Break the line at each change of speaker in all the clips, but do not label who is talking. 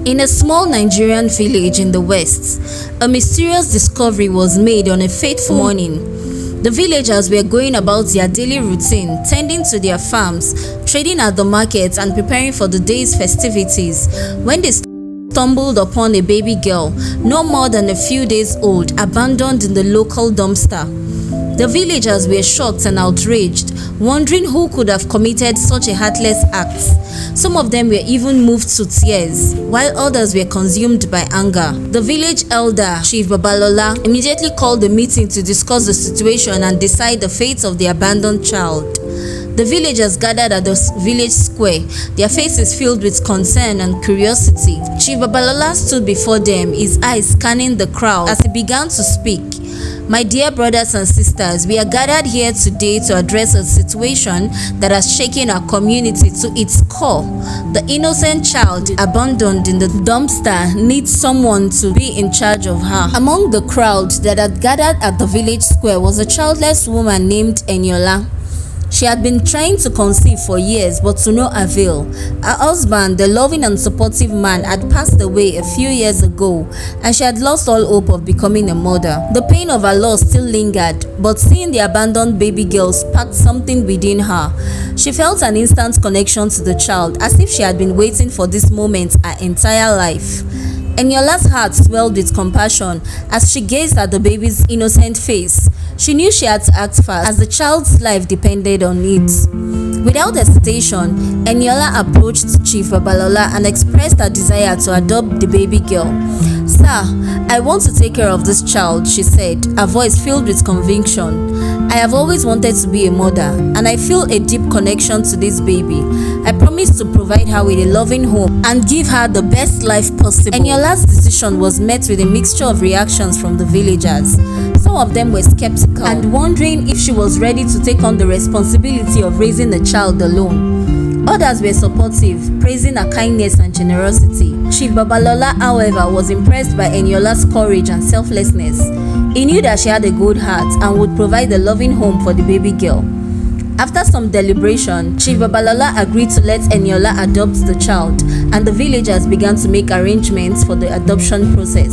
In a small Nigerian village in the west, a mysterious discovery was made on a fateful morning. The villagers were going about their daily routine, tending to their farms, trading at the markets, and preparing for the day's festivities, when they stumbled upon a baby girl, no more than a few days old, abandoned in the local dumpster. The villagers were shocked and outraged, wondering who could have committed such a heartless act. Some of them were even moved to tears, while others were consumed by anger. The village elder, Chief Babalola, immediately called a meeting to discuss the situation and decide the fate of the abandoned child. The villagers gathered at the village square, their faces filled with concern and curiosity. Chief Babalola stood before them, his eyes scanning the crowd as he began to speak. My dear brothers and sisters, we are gathered here today to address a situation that has shaken our community to its core. The innocent child abandoned in the dumpster needs someone to be in charge of her. Among the crowd that had gathered at the village square was a childless woman named Eniola. She had been trying to conceive for years, but to no avail. Her husband, the loving and supportive man, had passed away a few years ago, and she had lost all hope of becoming a mother. The pain of her loss still lingered, but seeing the abandoned baby girl sparked something within her. She felt an instant connection to the child, as if she had been waiting for this moment her entire life. Eniola's heart swelled with compassion as she gazed at the baby's innocent face. She knew she had to act fast, as the child's life depended on it. Without hesitation, Eniola approached Chief Babalola and expressed her desire to adopt the baby girl. "Sir, I want to take care of this child," she said, her voice filled with conviction. "I have always wanted to be a mother, and I feel a deep connection to this baby. I promise to provide her with a loving home and give her the best life possible." Eniola's decision was met with a mixture of reactions from the villagers. Some of them were skeptical and wondering if she was ready to take on the responsibility of raising a child alone. Others were supportive, praising her kindness and generosity. Chief Babalola, however, was impressed by Eniola's courage and selflessness. He knew that she had a good heart and would provide a loving home for the baby girl. After some deliberation, Chief Babalola agreed to let Eniola adopt the child, and the villagers began to make arrangements for the adoption process.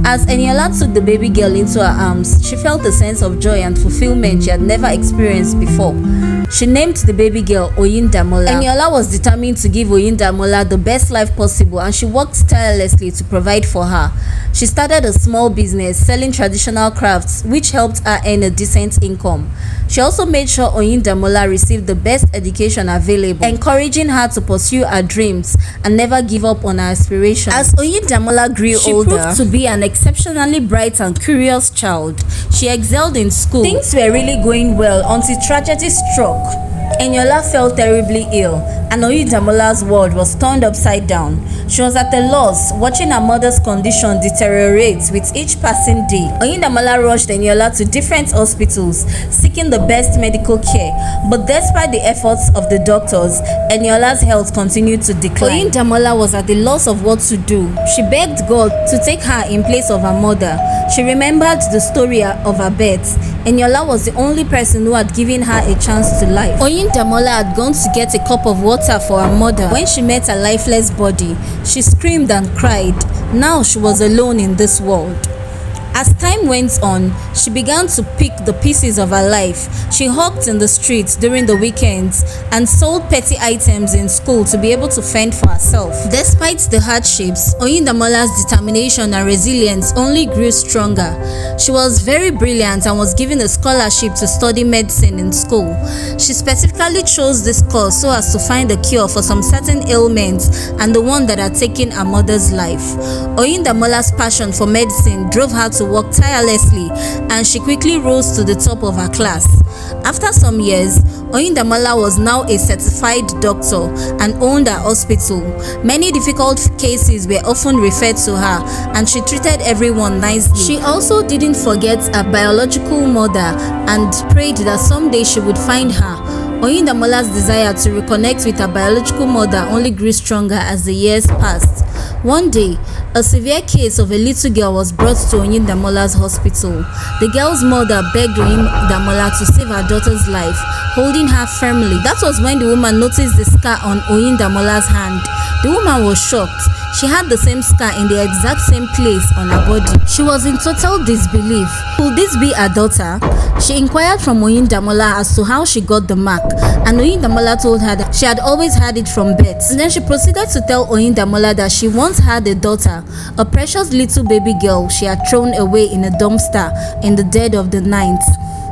As Eniola took the baby girl into her arms, she felt a sense of joy and fulfillment she had never experienced before. She named the baby girl Oyindamola. Eniola was determined to give Oyindamola the best life possible, and she worked tirelessly to provide for her. She started a small business selling traditional crafts, which helped her earn a decent income. She also made sure Oyindamola received the best education available, encouraging her to pursue her dreams and never give up on her aspirations. As Oyindamola grew older, she proved to be an exceptionally bright and curious child. She excelled in school. Things were really going well until tragedy struck. Eniola fell terribly ill, and Oyindamola's world was turned upside down. She was at a loss, watching her mother's condition deteriorate with each passing day. Oyindamola rushed Eniola to different hospitals, seeking the best medical care. But despite the efforts of the doctors, Eniola's health continued to decline. Oyindamola was at the loss of what to do. She begged God to take her in place of her mother. She remembered the story of her birth. Eniola was the only person who had given her a chance to life. Oyindamola had gone to get a cup of water for her mother. When she met her lifeless body, she screamed and cried. Now she was alone in this world. As time went on, she began to pick the pieces of her life. She hawked in the streets during the weekends and sold petty items in school to be able to fend for herself. Despite the hardships, Oyindamola's determination and resilience only grew stronger. She was very brilliant and was given a scholarship to study medicine in school. She specifically chose this course so as to find a cure for some certain ailments and the one that had taken her mother's life. Oyindamola's passion for medicine drove her to work tirelessly, and she quickly rose to the top of her class. After some years, Oyindamola was now a certified doctor and owned her hospital. Many difficult cases were often referred to her, and she treated everyone nicely. She also didn't forget her biological mother and prayed that someday she would find her. Oyindamola's desire to reconnect with her biological mother only grew stronger as the years passed. One day, a severe case of a little girl was brought to Oyindamola's hospital. The girl's mother begged Oyindamola to save her daughter's life, holding her firmly. That was when the woman noticed the scar on Oyindamola's hand. The woman was shocked. She had the same scar in the exact same place on her body. She was in total disbelief. Could this be her daughter? She inquired from Oyindamola as to how she got the mark, and Oyindamola told her that she had always had it from birth. And then she proceeded to tell Oyindamola that she once had a daughter, a precious little baby girl she had thrown away in a dumpster in the dead of the night.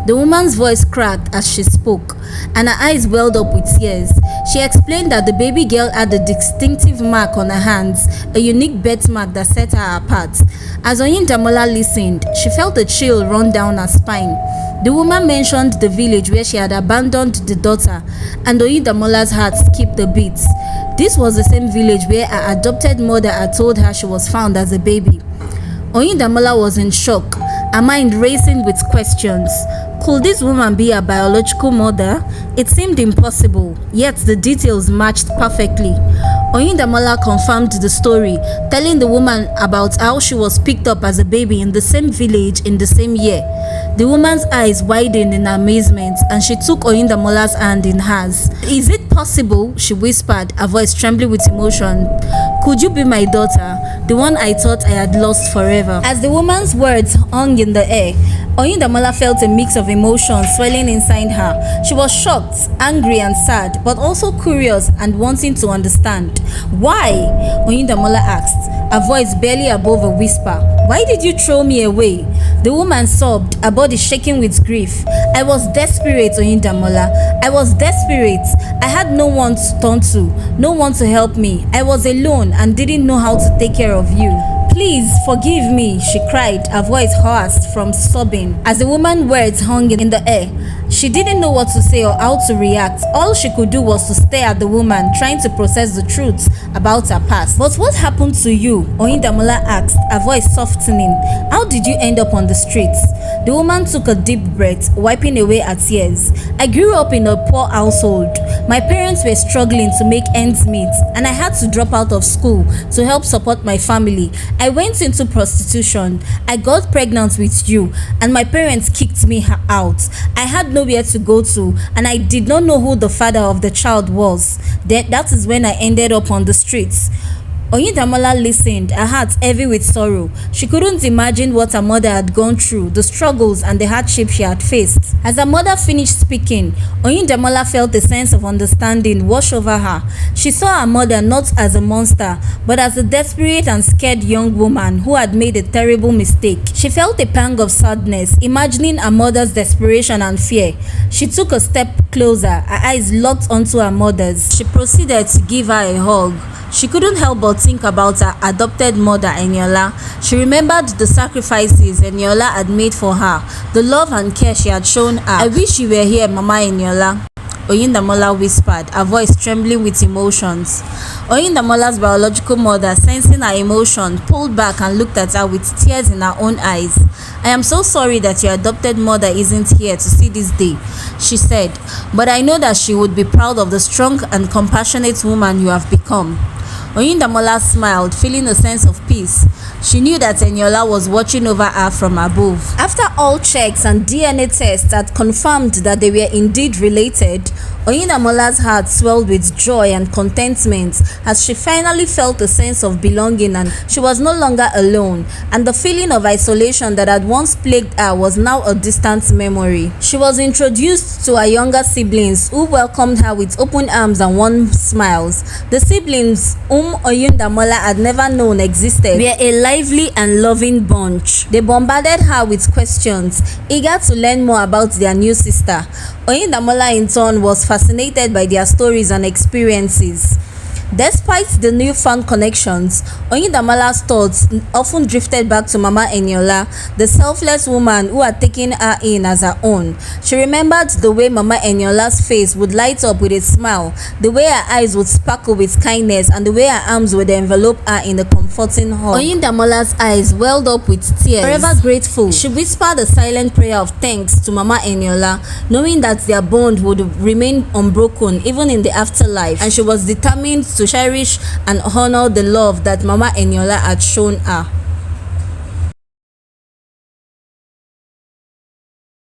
The woman's voice cracked as she spoke, and her eyes welled up with tears. She explained that the baby girl had a distinctive mark on her hands, a unique birthmark that set her apart. As Oyindamola listened, she felt a chill run down her spine. The woman mentioned the village where she had abandoned the daughter, and Oyindamola's heart skipped a beat. This was the same village where her adopted mother had told her she was found as a baby. Oyindamola was in shock, her mind racing with questions. Could this woman be her biological mother? It seemed impossible, yet the details matched perfectly. Oyindamola confirmed the story, telling the woman about how she was picked up as a baby in the same village in the same year. The woman's eyes widened in amazement, and she took Oyindamola's hand in hers. "Is it possible?" she whispered, her voice trembling with emotion. "Could you be my daughter, the one I thought I had lost forever?" As the woman's words hung in the air, Oyindamola felt a mix of emotions swelling inside her. She was shocked, angry and sad, but also curious and wanting to understand. "Why?" Oyindamola asked, her voice barely above a whisper. "Why did you throw me away?" The woman sobbed, her body shaking with grief. "I was desperate, Oyindamola. I was desperate. I had no one to turn to, no one to help me. I was alone and didn't know how to take care of you. Please forgive me," she cried, her voice hoarse from sobbing. As the woman's words hung in the air, she didn't know what to say or how to react. All she could do was to stare at the woman, trying to process the truth about her past. "But what happened to you?" Oyindamola asked, her voice softening. "How did you end up on the streets?" The woman took a deep breath, wiping away her tears. "I grew up in a poor household. My parents were struggling to make ends meet, and I had to drop out of school to help support my family. I went into prostitution. I got pregnant with you, and my parents kicked me out. I had nowhere to go to, and I did not know who the father of the child was. That is when I ended up on the streets." Oyindamola listened, her heart heavy with sorrow. She couldn't imagine what her mother had gone through, the struggles and the hardship she had faced. As her mother finished speaking, Oyindamola felt a sense of understanding wash over her. She saw her mother not as a monster, but as a desperate and scared young woman who had made a terrible mistake. She felt a pang of sadness, imagining her mother's desperation and fear. She took a step closer, her eyes locked onto her mother's. She proceeded to give her a hug. She couldn't help but think about her adopted mother, Eniola. She remembered the sacrifices Eniola had made for her, the love and care she had shown her. "I wish you were here, Mama Eniola," Oyindamola whispered, her voice trembling with emotions. Oyindamola's biological mother, sensing her emotion, pulled back and looked at her with tears in her own eyes. "I am so sorry that your adopted mother isn't here to see this day," she said, "but I know that she would be proud of the strong and compassionate woman you have become." Oyindamola smiled, feeling a sense of peace. She knew that Eniola was watching over her from above. After all checks and DNA tests had confirmed that they were indeed related, Oyindamola's heart swelled with joy and contentment as she finally felt a sense of belonging, and she was no longer alone, and the feeling of isolation that had once plagued her was now a distant memory. She was introduced to her younger siblings, who welcomed her with open arms and warm smiles. The siblings, whom Oyindamola had never known existed, were a lively and loving bunch. They bombarded her with questions, eager to learn more about their new sister. Oyindamola in turn was fascinated by their stories and experiences. Despite the newfound connections, Oyindamola's thoughts often drifted back to Mama Eniola, the selfless woman who had taken her in as her own. She remembered the way Mama Eniola's face would light up with a smile, the way her eyes would sparkle with kindness, and the way her arms would envelop her in a comforting hug. Oyindamola's eyes welled up with tears. Forever grateful, she whispered a silent prayer of thanks to Mama Eniola, knowing that their bond would remain unbroken even in the afterlife, and she was determined to cherish and honor the love that Mama Eniola had shown her.